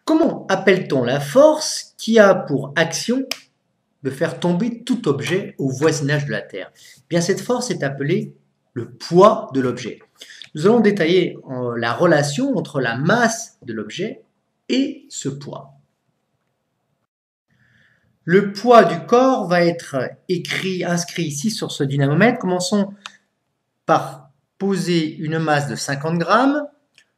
Comment appelle-t-on la force qui a pour action de faire tomber tout objet au voisinage de la Terre? Eh bien, cette force est appelée le poids de l'objet. Nous allons détailler la relation entre la masse de l'objet et ce poids. Le poids du corps va être inscrit ici sur ce dynamomètre. Commençons par poser une masse de 50 grammes.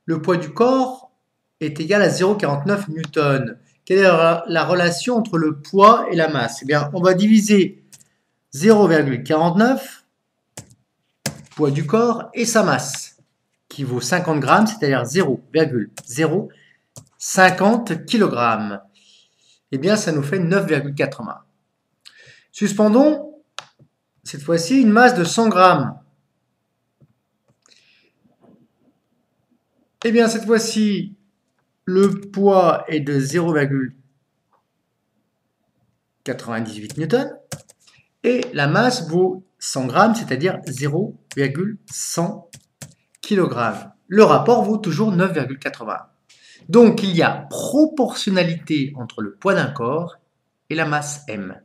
Le poids du corps est égal à 0,49 newtons. Quelle est la relation entre le poids et la masse? Eh bien, on va diviser 0,49, poids du corps, et sa masse, qui vaut 50 grammes, c'est-à-dire 0,050 kg. Eh bien, ça nous fait 9,80. Suspendons, cette fois-ci, une masse de 100 grammes. Eh bien, cette fois-ci, le poids est de 0,98 newtons et la masse vaut 100 grammes, c'est-à-dire 0,100 kg. Le rapport vaut toujours 9,80. Donc, il y a proportionnalité entre le poids d'un corps et la masse m.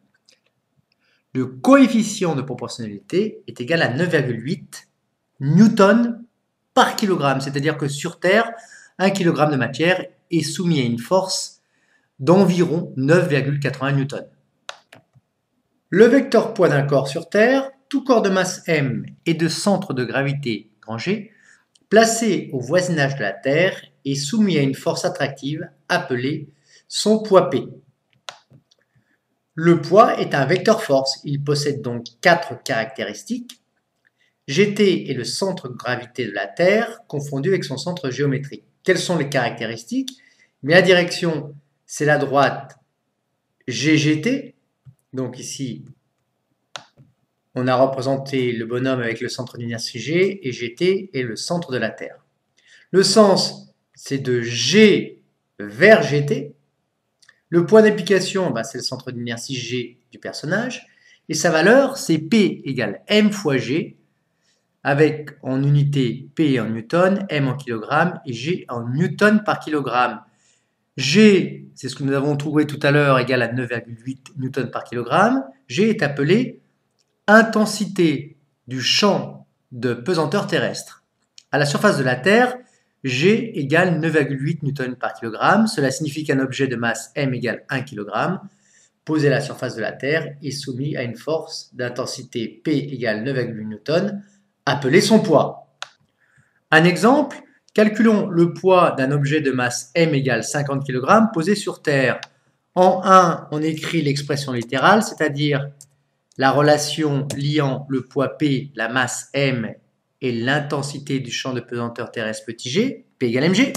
Le coefficient de proportionnalité est égal à 9,8 newtons par kilogramme, c'est-à-dire que sur Terre, 1 kg de matière est soumis à une force d'environ 9,80 newtons. Le vecteur poids d'un corps sur Terre, tout corps de masse m et de centre de gravité grand G, placé au voisinage de la Terre, est soumis à une force attractive appelée son poids P. Le poids est un vecteur force, il possède donc 4 caractéristiques. Gt est le centre de gravité de la Terre, confondu avec son centre géométrique. Quelles sont les caractéristiques? Mais la direction, c'est la droite GGT. Donc ici, on a représenté le bonhomme avec le centre d'inertie G, et Gt est le centre de la Terre. Le sens, c'est de G vers Gt. Le point d'application, c'est le centre d'inertie G du personnage. Et sa valeur, c'est P égale m fois G, avec en unité P en newton, m en kilogramme et G en newton par kilogramme. G, c'est ce que nous avons trouvé tout à l'heure, égal à 9,8 newton par kilogramme. G est appelé intensité du champ de pesanteur terrestre. À la surface de la Terre, G égale 9,8 newton par kilogramme. Cela signifie qu'un objet de masse m égale 1 kg, posé à la surface de la Terre, est soumis à une force d'intensité P égale 9,8 newton, appelé son poids. Un exemple, calculons le poids d'un objet de masse m égale 50 kg posé sur Terre. En 1, on écrit l'expression littérale, c'est-à-dire la relation liant le poids P, la masse m et l'intensité du champ de pesanteur terrestre petit g, P égale mg.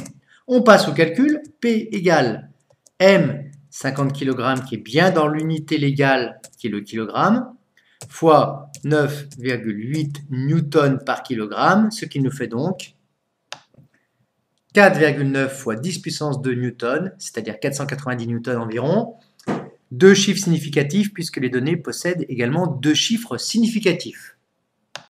On passe au calcul, P égale m, 50 kg qui est bien dans l'unité légale qui est le kilogramme, fois 9,8 newtons par kilogramme, ce qui nous fait donc 4,9 fois 10 puissance 2 newtons, c'est-à-dire 490 newtons environ. Deux chiffres significatifs puisque les données possèdent également deux chiffres significatifs.